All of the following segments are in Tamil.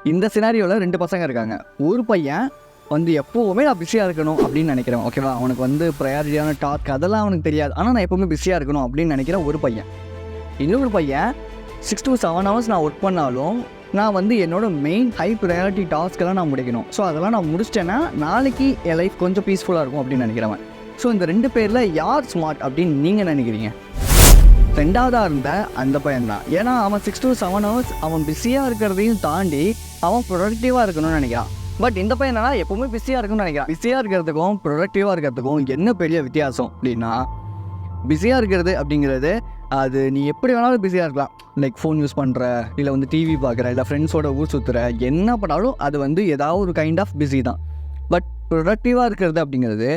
இந்த சினாரியோவில் 2 பசங்க இருக்காங்க. ஒரு பையன் வந்து எப்போவுமே நான் பிஸியாக இருக்கணும் அப்படின்னு நினைக்கிறேன். ஓகேவா, அவனுக்கு வந்து ப்ரையாரிட்டியான டாஸ்க் அதெல்லாம் அவனுக்கு தெரியாது. ஆனால் நான் எப்போவுமே பிஸியாக இருக்கணும் அப்படின்னு நினைக்கிற ஒரு பையன். இன்னொரு பையன் 6 to 7 hours நான் ஒர்க் பண்ணாலும் நான் வந்து என்னோடய மெயின் ஹை ப்ரையாரிட்டி டாஸ்க்கெல்லாம் நான் முடிக்கணும். ஸோ அதெல்லாம் நான் முடிச்சிட்டேன்னா நாளைக்கு என் லைஃப் கொஞ்சம் பீஸ்ஃபுல்லாக இருக்கும் அப்படின்னு நினைக்கிறவன். ஸோ இந்த 2 பேரில் யார் ஸ்மார்ட் அப்படின்னு நீங்கள் நினைக்கிறீங்க? 2ஆவதாக இருந்த அந்த பையன் தான். ஏன்னா அவன் 6 to 7 hours அவன் பிஸியாக இருக்கிறதையும் தாண்டி அவன் ப்ரொடக்டிவாக இருக்கணும்னு நினைக்கிறான். பட் இந்த பையன் என்னன்னா எப்போவுமே பிஸியாக இருக்குன்னு நினைக்கிறான். பிஸியாக இருக்கிறதுக்கும் ப்ரொடக்டிவாக இருக்கிறதுக்கும் என்ன பெரிய வித்தியாசம் அப்படின்னா, பிஸியாக இருக்கிறது அப்படிங்கிறது அது நீ எப்படி வேணாலும் பிஸியாக இருக்கலாம். லைக் ஃபோன் யூஸ் பண்ணுற, இல்லை வந்து டிவி பார்க்குற, இல்லை ஃப்ரெண்ட்ஸோட ஊர் சுற்றுற, என்ன பண்ணாலும் அது வந்து ஏதாவது ஒரு கைண்ட் ஆஃப் பிஸி தான். பட் ப்ரொடக்டிவாக இருக்கிறது அப்படிங்கிறது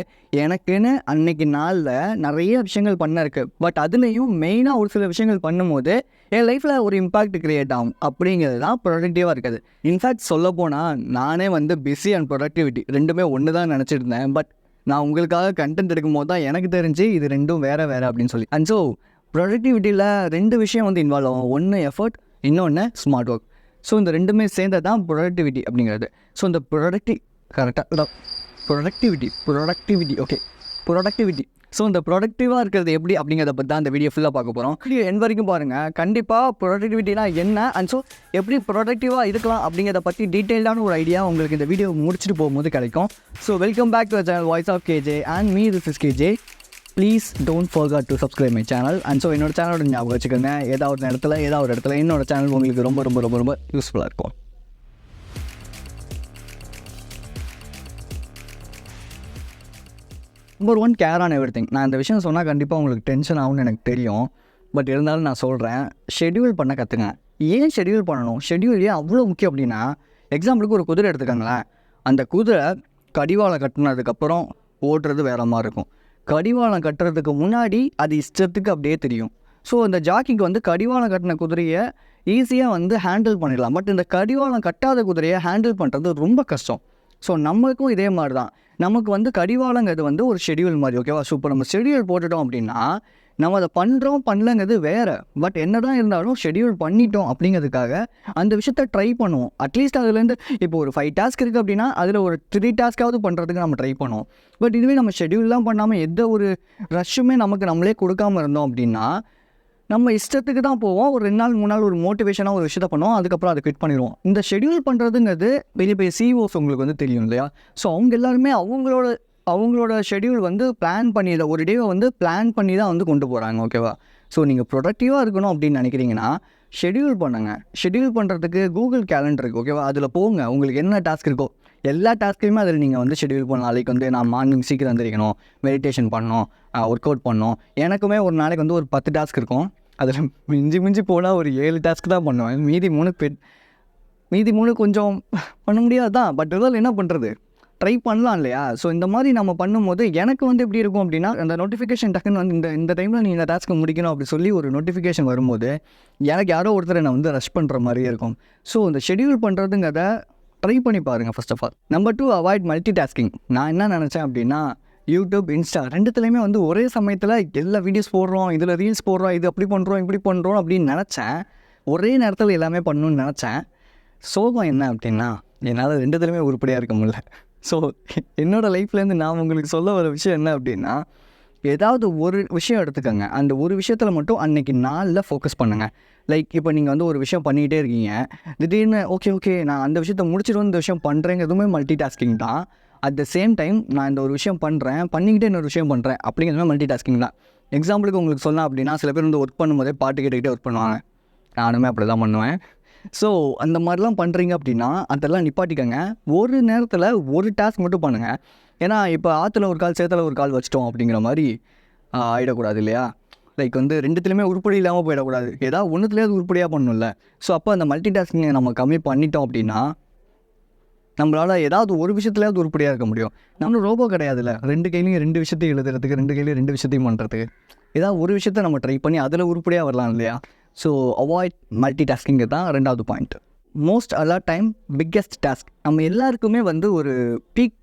எனக்குன்னு அன்னைக்கு நாளில் நிறைய விஷயங்கள் பண்ண இருக்குது. பட் அதுலேயும் மெயினாக ஒரு சில விஷயங்கள் பண்ணும்போது என் லைஃப்பில் ஒரு இம்பாக்ட் க்ரியேட் ஆகும். அப்படிங்கிறது தான் ப்ரொடக்டிவாக இருக்குது. இன்ஃபேக்ட் சொல்லப்போனால் நானே வந்து பிஸி அண்ட் ப்ரொடக்டிவிட்டி ரெண்டுமே ஒன்று தான் நினச்சிருந்தேன். பட் நான் உங்களுக்காக கண்டென்ட் எடுக்கும் போது தான் எனக்கு தெரிஞ்சு இது ரெண்டும் வேறு அப்படின்னு சொல்லி. அண்ட் ஸோ ப்ரொடக்டிவிட்டியில் 2 விஷயம் வந்து இன்வால்வ் ஆகும். ஒன்று எஃபர்ட், இன்னொன்று ஸ்மார்ட் ஒர்க். ஸோ இந்த ரெண்டுமே சேர்ந்தது தான் ப்ரொடக்டிவிட்டி அப்படிங்கிறது. ஸோ இந்த ப்ரொடக்டிவிட்டி ஸோ இந்த ப்ரொடக்டிவாக இருக்கிறது எப்படி அப்படிங்கிறத பற்றி தான் இந்த வீடியோ ஃபுல்லாக பார்க்க போகிறோம். வீடியோ எண்ட் வரைக்கும் பாருங்கள். கண்டிப்பாக ப்ரொடக்டிவிட்டினா என்ன அண்ட் ஸோ எப்படி ப்ரொடக்டிவாக இருக்கலாம் அப்படிங்கிறத பற்றி டீட்டெயில்டான ஒரு ஐடியா உங்களுக்கு இந்த வீடியோ முடிச்சுட்டு போகும்போது கிடைக்கும். So welcome back to channel voice of KJ and me this is KJ. Please don't forget to subscribe my channel. And so என்னோட சேனலோட ஞாபகம் வச்சுக்கோங்க, ஏதாவது ஒரு இடத்துல என்னோட சேனல் உங்களுக்கு ரொம்ப ரொம்ப ரொம்ப ரொம்ப யூஸ்ஃபுல்லாக இருக்கும். Number 1, care on everything. நான் இந்த விஷயம் சொன்னால் கண்டிப்பாக உங்களுக்கு டென்ஷன் ஆகும்னு எனக்கு தெரியும். பட் இருந்தாலும் நான் சொல்கிறேன், ஷெட்யூல் பண்ண கற்றுங்க. ஏன் ஷெட்யூல் பண்ணணும்? ஷெட்யூல் ஏன் அவ்வளோ முக்கியம் அப்படின்னா, எக்ஸாம்பிளுக்கு ஒரு குதிரை எடுத்துக்கோங்களேன். அந்த குதிரை கடிவாளம் கட்டினதுக்கப்புறம் ஓடுறது வேறு மாதிரி இருக்கும். கடிவாளம் கட்டுறதுக்கு முன்னாடி அது இஷ்டத்துக்கு அப்படியே தெரியும். ஸோ அந்த ஜாக்கிக்கு வந்து கடிவாளம் கட்டின குதிரையை ஈஸியாக வந்து ஹேண்டில் பண்ணிடலாம். பட் இந்த கடிவாளம் கட்டாத குதிரையை ஹேண்டில் பண்ணுறது ரொம்ப கஷ்டம். ஸோ நம்மளுக்கும் இதே மாதிரி தான். நமக்கு வந்து கடிவாளங்கிறது வந்து ஒரு ஷெட்யூல் மாதிரி. ஓகேவா? ஸோ இப்போ நம்ம ஷெட்யூல் போட்டுட்டோம் அப்படின்னா நம்ம அதை பண்ணலங்கிறது வேறு. பட் என்ன தான் இருந்தாலும் ஷெட்யூல் பண்ணிட்டோம் அப்படிங்கிறதுக்காக அந்த விஷயத்த ட்ரை பண்ணுவோம். அட்லீஸ்ட் அதுலேருந்து இப்போ ஒரு 5 டாஸ்க் இருக்குது அப்படின்னா அதில் ஒரு 3 டாஸ்க்காவது பண்ணுறதுக்கு நம்ம ட்ரை பண்ணுவோம். பட் இதுவே நம்ம ஷெட்யூல்லாம் பண்ணாமல் எந்த ஒரு ரஷ்ஷுமே நம்மளே கொடுக்காமல் இருந்தோம் அப்படின்னா நம்ம இஷ்டத்துக்கு தான் போவோம். ஒரு 2 நாள் 3 நாள் ஒரு மோட்டிவேஷனாக ஒரு விஷயத்த பண்ணுவோம், அதுக்கப்புறம் அதை குவிட் பண்ணிடுவோம். இந்த ஷெட்யூல் பண்ணுறதுங்கிறது பெரிய பெரிய சிஓஸ் உங்களுக்கு வந்து தெரியும் இல்லையா? ஸோ அவங்க எல்லாருமே அவங்களோட ஷெட்யூல் வந்து பிளான் பண்ணி ஒரு டேவை வந்து பிளான் பண்ணி தான் வந்து கொண்டு போகிறாங்க. ஓகேவா? ஸோ நீங்கள் ப்ரொடக்டிவாக இருக்கணும் அப்படின்னு நினைக்கிறீங்கன்னா ஷெட்யூல் பண்ணுங்கள். ஷெட்யூல் பண்ணுறதுக்கு கூகுள் கேலண்டர் இருக்குது. ஓகேவா? அதில் போங்க, உங்களுக்கு என்ன டாஸ்க் இருக்கோ எல்லா டாஸ்க்கையுமே அதில் நீங்கள் வந்து ஷெட்யூல் பண்ணலாம். நாளைக்கு வந்து நான் மார்னிங் சீக்கிரம் எழுந்திரிக்கணும், மெடிடேஷன் பண்ணணும், ஒர்க் அவுட் பண்ணணும். எனக்குமே ஒரு நாளைக்கு வந்து ஒரு 10 டாஸ்க் இருக்கும். அதில் மிஞ்சி போனால் ஒரு 7 டாஸ்க் தான் பண்ணுவேன். மீதி 3 கொஞ்சம் பண்ண முடியாது தான். பட் இருந்தாலும் என்ன பண்ணுறது, ட்ரை பண்ணலாம் இல்லையா? ஸோ இந்த மாதிரி நம்ம பண்ணும்போது எனக்கு வந்து எப்படி இருக்கும் அப்படின்னா, அந்த நோட்டிஃபிகேஷன் டக்குன்னு வந்து இந்த டைமில் நீ இந்த டாஸ்க்கை முடிக்கணும் அப்படி சொல்லி ஒரு நோட்டிஃபிகேஷன் வரும்போது எனக்கு யாரோ ஒருத்தரை நான் வந்து ரஷ் பண்ணுற மாதிரியே இருக்கும். ஸோ இந்த ஷெட்யூல் பண்ணுறதுங்கிறத ட்ரை பண்ணி பாருங்கள் first of all. Number 2, avoid multitasking. நான் என்ன நினச்சேன் அப்படின்னா, யூடியூப், இன்ஸ்டா ரெண்டுத்துலேயுமே வந்து ஒரே சமயத்தில் எல்லா வீடியோஸ் போடுறோம், இதில் ரீல்ஸ் போடுறோம், இது அப்படி பண்ணுறோம் இப்படி பண்ணுறோம் அப்படின்னு நினச்சேன். ஒரே நேரத்தில் எல்லாமே பண்ணணும்னு நினச்சேன். சோகம் என்ன அப்படின்னா, என்னால் ரெண்டுத்துலேயுமே உருப்படியாக இருக்க முடியல. ஸோ என்னோடய லைஃப்லேருந்து நான் உங்களுக்கு சொல்ல வர விஷயம் என்ன அப்படின்னா, ஏதாவது ஒரு விஷயம் எடுத்துக்கோங்க. அந்த ஒரு விஷயத்தில் மட்டும் அன்றைக்கி நாளில் ஃபோக்கஸ் பண்ணுங்கள். லைக் இப்போ நீங்கள் வந்து ஒரு விஷயம் பண்ணிகிட்டே இருக்கீங்க, திடீர்னு ஓகே நான் அந்த விஷயத்தை முடிச்சுட்டு இந்த விஷயம் பண்ணுறேங்கிறதுமே மல்டி டாஸ்கிங் தான். அட் த சேம் டைம் நான் இந்த ஒரு விஷயம் பண்ணிக்கிட்டே இன்னொரு விஷயம் பண்ணுறேன் அப்படிங்கிறதுமே மல்டி டாஸ்கிங் தான். எக்ஸாம்பிளுக்கு உங்களுக்கு சொல்லலாம் அப்படின்னா, சில பேர் வந்து ஒர்க் பண்ணும்போதே பாட்டு கேட்டுக்கிட்டே ஒர்க் பண்ணுவாங்க. நானுமே அப்படி தான் பண்ணுவேன். ஸோ அந்த மாதிரிலாம் பண்ணுறீங்க அப்படின்னா அதெல்லாம் நிப்பாட்டிக்கங்க. ஒரு நேரத்தில் ஒரு டாஸ்க் மட்டும் பண்ணுங்கள். ஏன்னா இப்போ ஆற்றுல ஒரு கால் சேத்துல ஒரு கால் வச்சிட்டோம் அப்படிங்கிற மாதிரி ஆகிடக்கூடாது இல்லையா? லைக் வந்து ரெண்டுத்துலேயுமே உருப்படி இல்லாமல் போயிடக்கூடாது. ஏதாவது ஒன்றுத்துலேயாவது உருப்படியாக பண்ணணும்ல. ஸோ அப்போ அந்த மல்டி டாஸ்கிங்கை நம்ம கம்மி பண்ணிட்டோம் அப்படின்னா நம்மளால் ஏதாவது ஒரு விஷயத்துலையாவது உருப்படியாக இருக்க முடியும். நம்மளும் ரோபோ கிடையாதுல்ல. 2 கையிலையும் 2 விஷயத்தையும் எழுதுறதுக்கு, 2 கையிலையும் 2 விஷயத்தையும் பண்ணுறதுக்கு. ஏதாவது ஒரு விஷயத்த நம்ம ட்ரை பண்ணி அதில் உருப்படியாக வரலாம் இல்லையா? ஸோ அவாய்ட் மல்டி டாஸ்கிங்கு தான் 2வது point. Most allot time biggest task. நம்ம எல்லாருக்குமே வந்து ஒரு பீக்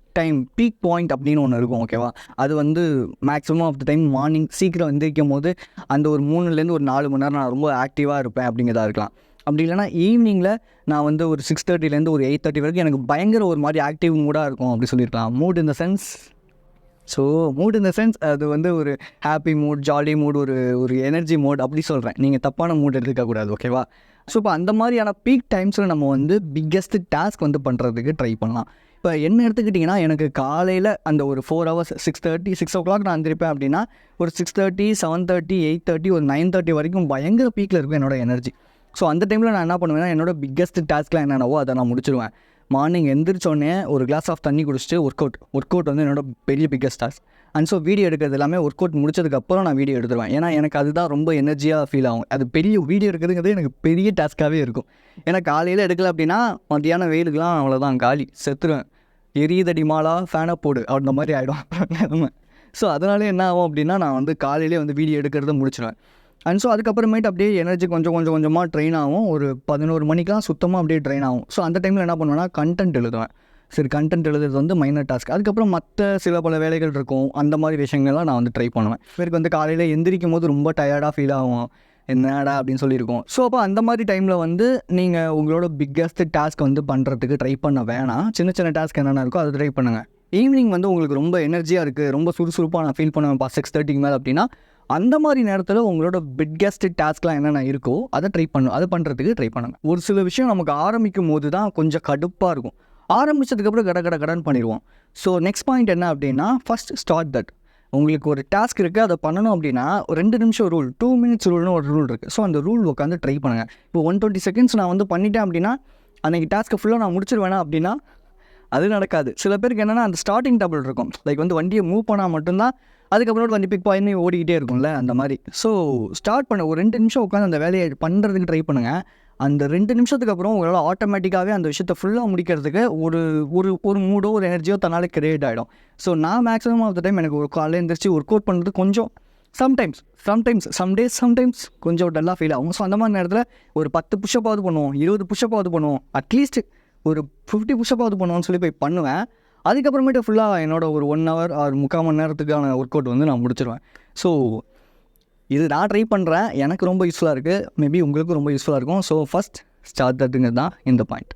பாயிண்ட் அப்படின்னு ஒன்று இருக்கும். ஓகேவா? அது வந்து maximum of the time morning சீக்கிரம் எந்திரிக்கும் போது அந்த ஒரு 3லேருந்து ஒரு 4 மணி நேரம் நான் ரொம்ப ஆக்டிவாக இருப்பேன் அப்படிங்கிறதா இருக்கலாம். அப்படி இல்லைனா ஈவினிங்கில் நான் வந்து ஒரு 6:30லேருந்து ஒரு 8:30 வரைக்கும் எனக்கு பயங்கர ஒரு மாதிரி ஆக்டிவ் மூடாக இருக்கும் அப்படி சொல்லியிருக்கலாம். மூட் இன் த சென்ஸ் அது வந்து ஒரு ஹாப்பி மூட், ஜாலி மூட், ஒரு ஒரு எனர்ஜி மூட் அப்படி சொல்கிறேன். நீங்கள் தப்பான மூட் எடுத்துக்கக்கூடாது, ஓகேவா? ஸோ இப்போ அந்த மாதிரியான பீக் டைம்ஸில் நம்ம வந்து பிக்கெஸ்ட் டாஸ்க் வந்து பண்ணுறதுக்கு ட்ரை பண்ணலாம். இப்போ என்ன எடுத்துக்கிட்டிங்கன்னா, எனக்கு காலையில் அந்த ஒரு 4 hours 6:30 6 o'clock நான் எழுந்திரிப்பேன் அப்படின்னா, ஒரு 6:30 7:30 8:30 ஒரு 9:30 வரைக்கும் பயங்கர பீக்கில் இருக்கும் என்னோடய எனர்ஜி. ஸோ அந்த டைமில் நான் என்ன பண்ணுவேன்னா, என்னோடய பிக்கெஸ்ட் டாஸ்க்லாம் என்னென்னவோ அதை நான் முடிச்சிடுவேன். மார்னிங் எந்திரிச்சோடனே ஒரு கிளாஸ் ஆஃப் தண்ணி குடிச்சிட்டு ஒர்க் அவுட் வந்து என்னோட பெரிய biggest task. And so video எடுக்கிறது எல்லாமே ஒர்க் அவுட் முடிச்சதுக்கப்புறம் நான் வீடியோ எடுத்துருவேன். ஏன்னா எனக்கு அதுதான் ரொம்ப எனர்ஜியாக ஃபீல் ஆகும். அது பெரிய வீடியோ எடுக்கிறதுங்கிறது எனக்கு பெரிய டாஸ்க்காகவே இருக்கும். ஏன்னா காலையில் எடுக்கலை அப்படின்னா மத்தியானம் வெயிலுக்குலாம் அவ்வளோதான், காலி, செத்துருவேன். எரியுதடி மாலா ஃபேனை போடு அந்த மாதிரி ஆகிடும். ஸோ அதனால என்ன ஆகும் அப்படின்னா, நான் வந்து காலையிலே வந்து வீடியோ எடுக்கிறத முடிச்சிடுவேன். அண்ட் ஸோ அதுக்கப்புறமேட்டு அப்படியே எனர்ஜி கொஞ்சமாக ட்ரெயின் ஆகும். ஒரு 11 மணிக்கெலாம் சுத்தமாக அப்படியே ட்ரெயின் ஆகும். ஸோ அந்த டைமில் என்ன பண்ணுவேன்னா, கண்டென்ட் எழுதுவேன். சரி, கண்டென்ட் எழுதுறது வந்து மைனர் டாஸ்க். அதுக்கப்புறம் மற்ற சில பல வேலைகள் இருக்கும். அந்த மாதிரி விஷயங்கள்லாம் நான் வந்து ட்ரை பண்ணுவேன். பேருக்கு வந்து காலையில் எந்திரிக்கும் போது ரொம்ப டயர்டாக ஃபீல் ஆகும், என்னடா அப்படின்னு சொல்லியிருக்கோம். ஸோ அப்போ அந்த மாதிரி டைமில் வந்து நீங்கள் உங்களோட பிக்கெஸ்ட் டாஸ்க் வந்து பண்ணுறதுக்கு ட்ரை பண்ண வேணாம். சின்ன சின்ன டாஸ்க் என்னென்ன இருக்கோ அதை ட்ரை பண்ணுங்கள். ஈவினிங் வந்து உங்களுக்கு ரொம்ப எனர்ஜியாக இருக்குது, ரொம்ப சுறுசுறுப்பாக நான் ஃபீல் பண்ணுவேன் 6:30 மேலே அப்படின்னா, அந்த மாதிரி நேரத்தில் உங்களோட பிக்கெஸ்ட் டாஸ்க்லாம் என்னென்ன இருக்கோ அதை பண்ணுறதுக்கு ட்ரை பண்ணுங்கள். ஒரு சில விஷயம் நமக்கு ஆரம்பிக்கும் போது தான் கொஞ்சம் கடுப்பாக இருக்கும். ஆரம்பித்ததுக்கப்புறம் கடன் பண்ணிடுவோம். ஸோ நெக்ஸ்ட் பாயிண்ட் என்ன அப்படின்னா, ஃபஸ்ட் ஸ்டார்ட் தட். உங்களுக்கு ஒரு டாஸ்க் இருக்குது, அதை பண்ணணும் அப்படின்னா 2 நிமிஷம் ரூல், 2 minutes ரூல்னு ஒரு ரூல் இருக்குது. ஸோ அந்த ரூல் உட்காந்து ட்ரை பண்ணுங்கள். இப்போ 120 seconds நான் வந்து பண்ணிட்டேன் அப்படின்னா, அன்றைக்கி டாஸ்க்கை ஃபுல்லாக நான் முடிச்சிருவேனா அப்படின்னா அது நடக்காது. சில பேருக்கு என்னென்னா, அந்த ஸ்டார்டிங் டபுள் இருக்கும். லைக் வந்து வண்டியை மூவ் பண்ணால் மட்டும்தான் அதுக்கப்புறம் வண்டி பிக் பாயின்னு ஓடிக்கிட்டே இருக்கும்ல, அந்த மாதிரி. ஸோ ஸ்டார்ட் பண்ண ஒரு 2 நிமிஷம் உட்காந்து அந்த வேலையை பண்ணுறதுக்கு ட்ரை பண்ணுங்கள். அந்த 2 நிமிஷத்துக்கு அப்புறம் உங்களால் ஆட்டோமேட்டிக்காகவே அந்த விஷயத்தை ஃபுல்லாக முடிக்கிறதுக்கு ஒரு ஒரு ஒரு மூடோ ஒரு எனர்ஜியோ தன்னாலே கிரியேட் ஆகிடும். ஸோ நான் மேக்ஸிமம் ஆஃப் த டைம் எனக்கு ஒரு காலையில் எழுந்திரிச்சு ஒர்க் அவுட் பண்ணுறது கொஞ்சம் சம்டைம்ஸ் கொஞ்சம் டல்லாக ஃபீல் ஆகும். ஸோ அந்த மாதிரி நேரத்தில் ஒரு 10 புஷ்அப்பாவது பண்ணுவோம், 20 புஷ்அப்பாவது பண்ணுவோம், அட்லீஸ்ட் ஒரு 50 புஷ்அப்பாவது பண்ணுவோம்னு சொல்லி போய் பண்ணுவேன். அதுக்கப்புறமேட்டு ஃபுல்லாக என்னோட ஒரு 1 hour ஆர் 3/4 மணி நேரத்துக்கான ஒர்க் அவுட் வந்து நான் முடிச்சிடுவேன். ஸோ இது நான் ட்ரை பண்ணுறேன், எனக்கு ரொம்ப யூஸ்ஃபுல்லாக இருக்குது, மேபி உங்களுக்கும் ரொம்ப யூஸ்ஃபுல்லாக இருக்கும். ஸோ ஃபஸ்ட் ஸ்டார்ட் தட்டுங்கிறது தான் இந்த பாயிண்ட்.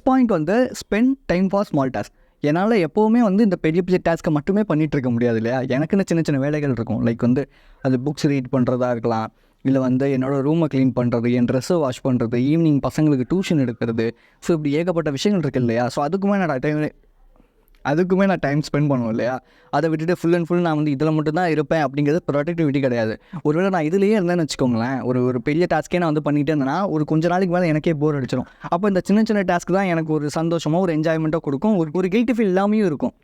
பாயிண்ட் வந்து spend time for small task. என்னால் எப்போவுமே வந்து இந்த பெரிய பெரிய டாஸ்க்கை மட்டுமே பண்ணிகிட்டு இருக்க முடியாது இல்லையா? எனக்குன்னு சின்ன சின்ன வேலைகள் இருக்கும். லைக் வந்து அது புக்ஸ் ரீட் பண்ணுறதா இருக்கலாம், இல்லை வந்து என்னோடய ரூமை க்ளீன் பண்ணுறது, என் ட்ரெஸ்ஸை வாஷ் பண்ணுறது, ஈவினிங் பசங்களுக்கு டியூஷன் எடுக்கிறது. ஸோ இப்படி ஏகப்பட்ட விஷயங்கள் இருக்குது இல்லையா? ஸோ அதுக்குமே நான் டைம் ஸ்பெண்ட் பண்ணுவேன் இல்லையா? அதை விட்டுட்டு ஃபுல் அண்ட் ஃபுல் நான் வந்து இதில் மட்டும் தான் இருப்பேன் அப்படிங்கிறது ப்ரொடக்டிவிட்டி கிடையாது. ஒருவேளை நான் இதுலேயே இருந்தேன்னு வச்சுக்கோங்களேன், ஒரு பெரிய டாஸ்க்கே நான் வந்து பண்ணிகிட்டே இருந்தேன்னா ஒரு கொஞ்சம் நாளைக்கு மேலே எனக்கே போர் அடிச்சிடும். அப்போ இந்த சின்ன சின்ன டாஸ்க் தான் எனக்கு ஒரு சந்தோஷமாக, ஒரு என்ஜாய்மெண்ட்டாக கொடுக்கும், ஒரு கில்ட்டி ஃபீல் இல்லாமையும் இருக்கும்.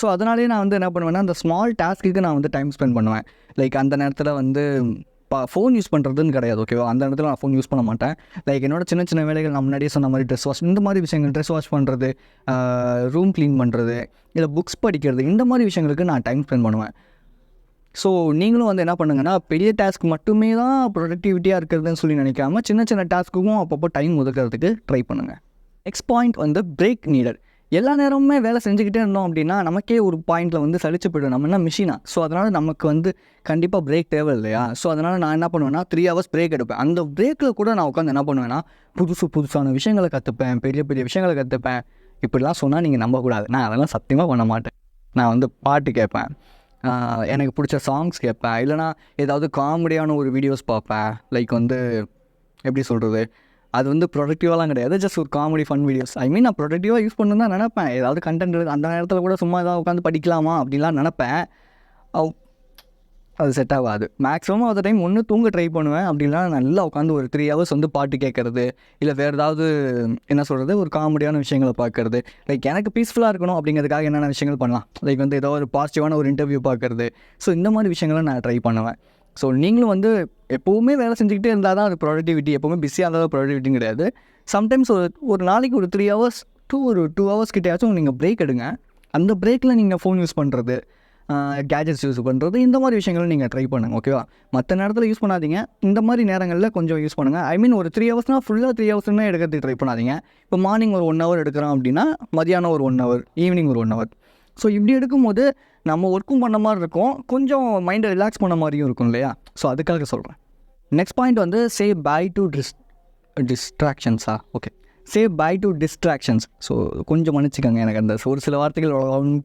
ஸோ அதனாலேயே நான் வந்து என்ன பண்ணுவேன்னா, அந்த ஸ்மால் டாஸ்க்குக்கு நான் வந்து டைம் ஸ்பெண்ட் பண்ணுவேன். லைக் அந்த நேரத்தில் வந்து ஃபோன் யூஸ் பண்ணுறதுன்னு கிடையாது, ஓகேவா? அந்த இடத்துல நான் ஃபோன் யூஸ் பண்ண மாட்டேன். லைக் என்னோட சின்ன சின்ன வேலைகள் நான் முன்னாடியே சொன்ன மாதிரி ட்ரெஸ் வாஷ், இந்த மாதிரி விஷயங்கள், ட்ரெஸ் வாஷ் பண்ணுறது, ரூம் க்ளீன் பண்ணுறது, இல்லை புக்ஸ் படிக்கிறது, இந்த மாதிரி விஷயங்களுக்கு நான் டைம் ஸ்பெண்ட் பண்ணுவேன். ஸோ நீங்களும் வந்து என்ன பண்ணுங்கன்னா, பெரிய டாஸ்க் மட்டுமே தான் ப்ரொடக்டிவிட்டியாக இருக்கிறதுன்னு சொல்லி நினைக்காம சின்ன சின்ன டாஸ்க்குக்கும் அப்பப்போ டைம் ஒதுக்கிறதுக்கு ட்ரை பண்ணுங்கள். நெக்ஸ்ட் பாயிண்ட் வந்து பிரேக் நீடட். எல்லா நேரமுமே வேலை செஞ்சுக்கிட்டே இருந்தோம் அப்படின்னா நமக்கே ஒரு பாயிண்டில் வந்து சலிச்சு போய்டும். நம்ம என்ன மிஷினா? ஸோ அதனால் நமக்கு வந்து கண்டிப்பாக பிரேக் தேவை இல்லையா? ஸோ அதனால் நான் என்ன பண்ணுவேன்னா 3 hours பிரேக் எடுப்பேன். அந்த பிரேக்கில் கூட நான் உட்காந்து என்ன பண்ணுவேன்னா, புதுசான விஷயங்களை கற்றுப்பேன், பெரிய பெரிய விஷயங்களை கற்றுப்பேன். இப்படிலாம் சொன்னால் நீங்கள் நம்பக்கூடாது, நான் அதெல்லாம் சத்தியமாக பண்ண மாட்டேன். நான் வந்து பாட்டு கேட்பேன், எனக்கு பிடிச்ச சாங்ஸ் கேட்பேன், இல்லைனா ஏதாவது காமெடியான ஒரு வீடியோஸ் பார்ப்பேன். லைக் வந்து எப்படி சொல்கிறது, அது வந்து ப்ரொடக்டிவாலாம் கிடையாது, ஜஸ்ட் ஒரு காமெடி ஃபன் வீடியோஸ். நான் ப்ரொடக்டிவாக யூஸ் பண்ணணும் தான் நினப்பேன். ஏதாவது கண்டென்ட் அந்த நேரத்தில் கூட சும்மா ஏதாவது உட்காந்து படிக்கலாமா அப்படின்லாம் நினப்பேன். அது செட் ஆகாது. மேக்ஸிமம் அந்த டைம் ஒன்று தூங்க ட்ரை பண்ணுவேன். அப்படிலாம் நல்லா உட்காந்து ஒரு 3 hours வந்து பாட்டு கேட்குறது, இல்லை வேறு ஏதாவது என்ன சொல்கிறது, ஒரு காமெடியான விஷயங்களை பார்க்குறது. லைக் எனக்கு பீஸ்ஃபுல்லாக இருக்கணும் அப்படிங்கிறதுக்காக என்னென்ன விஷயங்கள் பண்ணலாம். லைக் வந்து ஏதோ ஒரு பாசிட்டிவான ஒரு இன்டர்வியூ பார்க்குறது. ஸோ இந்த மாதிரி விஷயங்களை நான் ட்ரை பண்ணுவேன். ஸோ நீங்களும் வந்து எப்போவுமே வேலை செஞ்சுக்கிட்டே இருந்தால் தான் அது ப்ரொடக்டிவிட்டி. எப்போவுமே பிஸியாக இருந்தால் ப்ரொடக்டிவிட்டியும் கிடையாது. சம்டைம்ஸ் ஒரு நாளைக்கு ஒரு 3 hours ஒரு 2 hours கிட்டேயாச்சும் நீங்கள் பிரேக் எடுங்க. அந்த பிரேக்கில் நீங்கள் ஃபோன் யூஸ் பண்ணுறது, கேஜெட்ஸ் யூஸ் பண்ணுறது, இந்த மாதிரி விஷயங்கள் நீங்கள் ட்ரை பண்ணுங்கள், ஓகேவா? மற்ற நேரத்தில் யூஸ் பண்ணாதீங்க, இந்த மாதிரி நேரங்களில் கொஞ்சம் யூஸ் பண்ணுங்கள். ஒரு 3 hours ஃபுல்லாக 3 hours எடுக்கிறதுக்கு ட்ரை பண்ணாதீங்க. இப்போ மார்னிங் ஒரு 1 hour எடுக்கிறோம் அப்படின்னா மதியானம் ஒரு 1 hour, ஈவினிங் ஒரு 1 hour. ஸோ இப்படி எடுக்கும்போது நம்ம ஒர்க்கும் பண்ண மாதிரி இருக்கும், கொஞ்சம் மைண்டை ரிலாக்ஸ் பண்ண மாதிரியும் இருக்கும் இல்லையா? ஸோ அதுக்காக சொல்கிறேன். நெக்ஸ்ட் பாயிண்ட் வந்து சே பை டு டிஸ்ட்ராக்ஷன்ஸா okay say bye to distractions. So கொஞ்சம் மன்னிச்சிக்கோங்க, எனக்கு அந்த ஒரு சில வார்த்தைகள்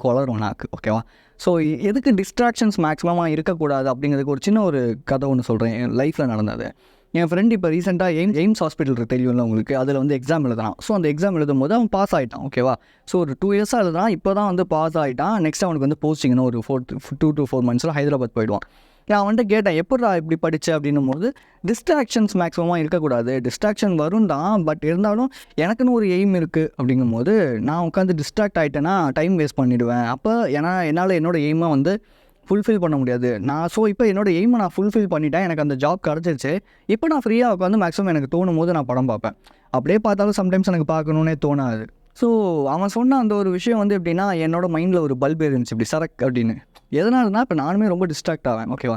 குளரும் நாக்கு, ஓகேவா? ஸோ எதுக்கு டிஸ்ட்ராக்ஷன்ஸ் மேக்ஸிமமாக இருக்கக்கூடாது அப்படிங்கிறதுக்கு ஒரு சின்ன ஒரு கதை ஒன்று சொல்கிறேன். என் லைஃப்பில் நடந்தது. என் ஃப்ரெண்ட் இப்போ ரீசெண்டாக எய்ம்ஸ் ஹாஸ்பிட்டல் தெரியும்ல உங்களுக்கு, அதில் வந்து எக்ஸாம் எழுதுறான். ஸோ அந்த எக்ஸாம் எழுதும் போது அவன் பாஸ் ஆகிட்டான், ஓகேவா? ஸோ ஒரு 2 இயர்ஸாக எழுதுறான், இப்போ தான் வந்து பாஸ் ஆகிட்டான். நெக்ஸ்ட் அவனுக்கு வந்து போஸ்டிங்னு ஒரு 2 to 4 months ஹைதராபாத் போயிடுவான். நான் வந்துட்டு கேட்டேன், எப்படா இப்படி படித்தேன் அப்படின்னும் போது, டிஸ்ட்ராக்ஷன்ஸ் மேக்ஸிமமாக இருக்கக்கூடாது. டிஸ்ட்ராக்ஷன் வரும் தான், பட் இருந்தாலும் எனக்குன்னு ஒரு எய்ம் இருக்குது அப்படிங்கும் போது நான் உட்காந்து டிஸ்ட்ராக்ட் ஆகிட்டேன்னா டைம் வேஸ்ட் பண்ணிவிடுவேன். அப்போ என்னால் என்னோடய எய்மை வந்து ஃபுல்ஃபில் பண்ண முடியாது. ஸோ இப்போ என்னோடய எய்மை நான் ஃபுல்ஃபில் பண்ணிட்டேன், எனக்கு அந்த ஜாப் கிடச்சிருச்சு. இப்போ நான் ஃப்ரீயாக உட்காந்து மேக்ஸிமம் எனக்கு தோணும் போது நான் படம் பார்ப்பேன். அப்படியே பார்த்தாலும் சம்டைம்ஸ் எனக்கு பார்க்கணுன்னே தோணாது. ஸோ அவன் சொன்ன அந்த ஒரு விஷயம் வந்து எப்படின்னா, என்னோடய மைண்டில் ஒரு பல்ப் இருந்துச்சு இப்படி சரக் அப்படின்னு. எதனாலனா இப்போ நானுமே ரொம்ப டிஸ்ட்ராக்ட் ஆவேன், ஓகேவா?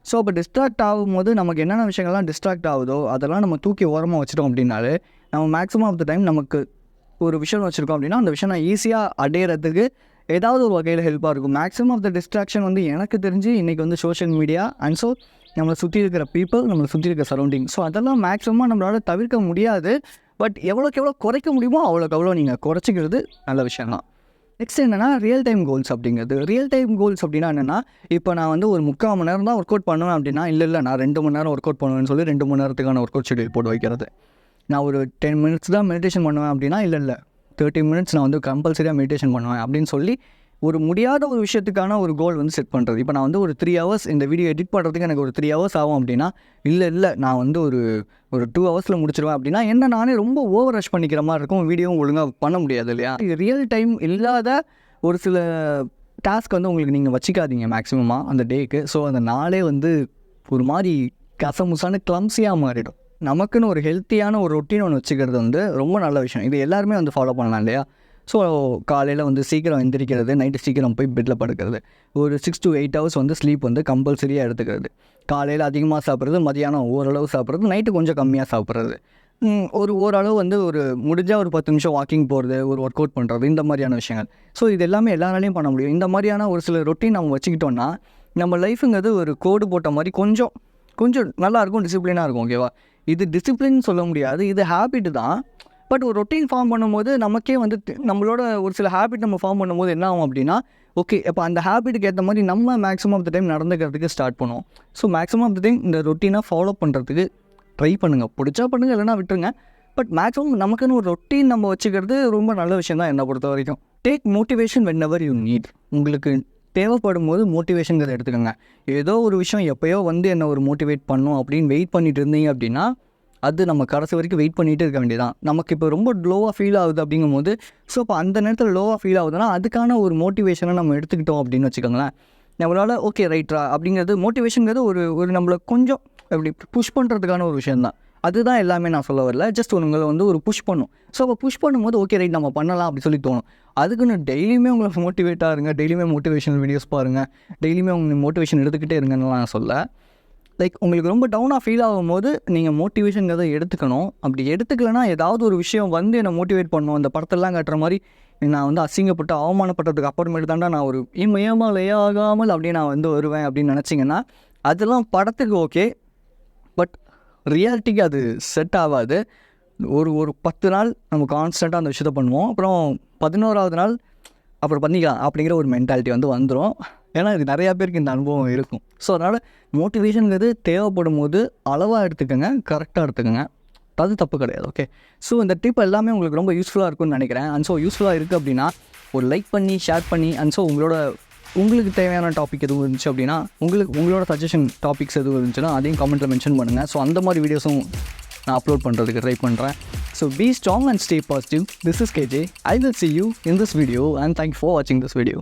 ஸோ இப்போ டிஸ்ட்ராக்ட் ஆகும்போது நமக்கு என்னென்ன விஷயங்கள்லாம் டிஸ்ட்ராக்ட் ஆகுதோ அதெல்லாம் நம்ம தூக்கி ஓரமாக வச்சிட்டோம் அப்படின்னாலே நம்ம மேக்ஸிமம் ஆஃப் த டைம் நமக்கு ஒரு விஷயம் வச்சுருக்கோம் அப்படின்னா அந்த விஷயம் நான் ஈஸியாக அடையிறதுக்கு ஏதாவது ஒரு வகையில் ஹெல்ப்பாக இருக்கும். மேக்ஸிமம் ஆஃப் த டிஸ்ட்ராக்ஷன் வந்து எனக்கு தெரிஞ்சு இன்றைக்கி வந்து சோஷியல் மீடியா அண்ட் ஸோ நம்மளை சுற்றி இருக்கிற பீப்புள், நம்மளை சுற்றி இருக்கிற சரௌண்டிங். ஸோ அதெல்லாம் மேக்ஸிமமாக நம்மளால் தவிர்க்க முடியாது. பட் எவ்வளோக்கு எவ்வளோ குறைக்க முடியுமோ அவ்வளோக்கு நீங்கள் குறைச்சிக்கிறது நல்ல விஷயம் தான். நெக்ஸ்ட் என்னென்னா ரியல் டைம் கோல்ஸ் அப்படிங்கிறது. ரியல் டைம் கோல்ஸ் அப்படின்னா என்னென்னா, இப்போ நான் வந்து ஒரு 3/4 மணி நேரம் தான் ஒர்க் அவுட் பண்ணுவேன் அப்படின்னா, இல்லை நான் 2 மணி நேரம் ஒர்க் அவுட் பண்ணுவேன்னு சொல்லி 2 மணி நேரத்துக்கான ஒர்க் அவுட் ஷெட்யூல் போட்டு வைக்கிறது. நான் ஒரு 10 minutes தான் மெடிடேஷன் பண்ணுவேன் அப்படின்னா, இல்லை 30 minutes நான் வந்து கம்பல்சரியாக மெடிடேஷன் பண்ணுவேன் அப்படின்னு சொல்லி ஒரு முடியாத ஒரு விஷயத்துக்கான ஒரு கோல் வந்து செட் பண்ணுறது. இப்போ நான் வந்து ஒரு 3 hours இந்த வீடியோ எடிட் பண்ணுறதுக்கு எனக்கு ஒரு 3 hours ஆகும் அப்படின்னா, இல்லை நான் வந்து ஒரு 2 hours முடிச்சிடுவேன் அப்படின்னா, என்ன நானே ரொம்ப ஓவர் ரஷ் பண்ணிக்கிற மாதிரி இருக்கும், வீடியோவும் ஒழுங்காக பண்ண முடியாது இல்லையா? ரியல் டைம் இல்லாத ஒரு சில டாஸ்க் வந்து உங்களுக்கு நீங்கள் வச்சிக்காதீங்க மேக்ஸிமமாக அந்த டேக்கு. ஸோ அந்த நாளே வந்து ஒரு மாதிரி கசமுசான கிளம்ஸியாக மாறிடும். நமக்குன்னு ஒரு ஹெல்த்தியான ஒரு ரொட்டீன் ஒன்று வச்சுக்கிறது வந்து ரொம்ப நல்ல விஷயம். இது எல்லாருமே வந்து ஃபாலோ பண்ணலாம் இல்லையா? ஸோ காலையில் வந்து சீக்கிரம் எந்திரிக்கிறது, நைட்டு சீக்கிரம் போய் பெட்டில் படுக்கிறது, ஒரு 6 to 8 hours வந்து ஸ்லீப் வந்து கம்பல்சரியாக எடுத்துக்கிறது, காலையில் அதிகமாக சாப்பிட்றது, மதியானம் ஓரளவு சாப்பிட்றது, நைட்டு கொஞ்சம் கம்மியாக சாப்பிட்றது, ஓரளவு வந்து ஒரு முடிஞ்சால் ஒரு 10 நிமிஷம் வாக்கிங் போகிறது, ஒரு ஒர்க் அவுட் பண்ணுறது, இந்த மாதிரியான விஷயங்கள். ஸோ இது எல்லாமே எல்லாராலையும் பண்ண முடியும். இந்த மாதிரியான ஒரு சில ரொட்டீன் நம்ம வச்சுக்கிட்டோன்னா நம்ம லைஃபுங்கிறது ஒரு கோடு போட்ட மாதிரி கொஞ்சம் நல்லாயிருக்கும், டிசிப்ளினாக இருக்கும், ஓகேவா? இது டிசிப்ளின் சொல்ல முடியாது, இது ஹேபிட் தான். பட் ஒரு ரொட்டீன் ஃபார்ம் பண்ணும்போது நமக்கே வந்து நம்மளோட ஒரு சில ஹேபிட் நம்ம ஃபார்ம் பண்ணும்போது என்ன ஆகும் அப்படின்னா, ஓகே அப்போ அந்த ஹேபிட்டுக்கு ஏற்ற மாதிரி நம்ம மேக்ஸிமம் ஆஃப் த டைம் நடந்துக்கிறதுக்கு ஸ்டார்ட் பண்ணுவோம். So maximum of the time இந்த ரொட்டீனாக ஃபாலோ பண்ணுறதுக்கு ட்ரை பண்ணுங்கள். பிடிச்சா பண்ணுங்கள், இல்லைனா விட்டுருங்க. பட் மேக்ஸிமம் நமக்குன்னு ஒரு ரொட்டீன் நம்ம வச்சுக்கிறது ரொம்ப நல்ல விஷயம் தான் என்னை பொறுத்த வரைக்கும். Take motivation when ever you need. உங்களுக்கு தேவைப்படும் போது மோட்டிவேஷன்கிறத எடுத்துக்கோங்க. ஏதோ ஒரு விஷயம் எப்போயோ வந்து என்ன ஒரு மோட்டிவேட் பண்ணும் அப்படின்னு வெயிட் பண்ணிட்டு இருந்தீங்க அப்படின்னா, அது நம்ம கடைசி வரைக்கும் வெயிட் பண்ணிகிட்டு இருக்க வேண்டியதான். நமக்கு இப்போ ரொம்ப லோவாக ஃபீல் ஆகுது அப்படிங்கும்போது, ஸோ இப்போ அந்த நேரத்தில் லோவாக ஃபீல் ஆகுதுன்னா அதுக்கான ஒரு மோட்டிவேஷனை நம்ம எடுத்துக்கிட்டோம் அப்படின்னு வச்சுக்கோங்களேன். நம்மளால் ஓகே ரைட்ரா அப்படிங்கிறது மோட்டிவேஷனுங்கிறது ஒரு நம்மளை கொஞ்சம் எப்படி புஷ் பண்ணுறதுக்கான ஒரு விஷயம் தான். அதுதான் எல்லாமே நான் சொல்ல வரல, ஜஸ்ட் உங்களை வந்து ஒரு புஷ் பண்ணும். ஸோ அப்போ புஷ் பண்ணும்போது ஓகே ரைட் நம்ம பண்ணலாம் அப்படி சொல்லி தோணும். அதுக்குன்னு டெய்லியுமே உங்களை மோட்டிவேட்டாக இருங்க, டெய்லியுமே மோட்டிவேஷனல் வீடியோஸ் பாருங்கள், டெய்லியுமே உங்களுக்கு மோட்டிவேஷன் எடுத்துக்கிட்டே இருங்கன்னு நான் சொல்ல. லைக் உங்களுக்கு ரொம்ப டவுனாக ஃபீல் ஆகும்போது நீங்கள் மோட்டிவேஷன்கிறத எடுத்துக்கணும். அப்படி எடுத்துக்கலைன்னா ஏதாவது ஒரு விஷயம் வந்து என்னை மோட்டிவேட் பண்ணணும். அந்த படத்தெல்லாம் காட்டுற மாதிரி நான் வந்து அசிங்கப்பட்டு அவமானப்பட்டதுக்கு அப்புறமேட்டு தாண்டா நான் ஒரு ஆகாமல் அப்படியே நான் வந்து வருவேன் அப்படின்னு நினச்சிங்கன்னா அதெல்லாம் படத்துக்கு ஓகே, பட் ரியாலிட்டிக்கு அது செட் ஆகாது. ஒரு 10 நாள் நம்ம கான்ஸ்டண்ட்டாக அந்த விஷயத்த பண்ணுவோம், அப்புறம் 11ஆவது நாள் அப்புறம் பண்ணிக்கலாம் அப்படிங்கிற ஒரு மென்டாலிட்டி வந்து வந்துடும். ஏன்னா இது நிறையா பேருக்கு இந்த அனுபவம் இருக்கும். ஸோ அதனால் மோட்டிவேஷனுங்கிறது தேவைப்படும் போது அளவாக எடுத்துக்கோங்க, கரெக்டாக எடுத்துக்கோங்க, அது தப்பு கிடையாது. ஓகே, ஸோ இந்த டிப் எல்லாமே உங்களுக்கு ரொம்ப யூஸ்ஃபுல்லாக இருக்கும்னு நினைக்கிறேன். அண்ட் ஸோ யூஸ்ஃபுல்லாக இருக்குது அப்படின்னா ஒரு லைக் பண்ணி ஷேர் பண்ணி, அண்ட் ஸோ உங்களுக்கு தேவையான டாபிக் எதுவும் இருந்துச்சு அப்படின்னா, உங்களோட சஜஷன் டாபிக்ஸ் எதுவும் இருந்துச்சுன்னா அதையும் கமெண்ட்டில் மென்ஷன் பண்ணுங்கள். ஸோ அந்த மாதிரி வீடியோஸும் நான் அப்லோட் பண்ணுறதுக்கு ட்ரை பண்ணுறேன். So be strong and stay positive. This is KJ. I will see you in this video and thank you for watching this video.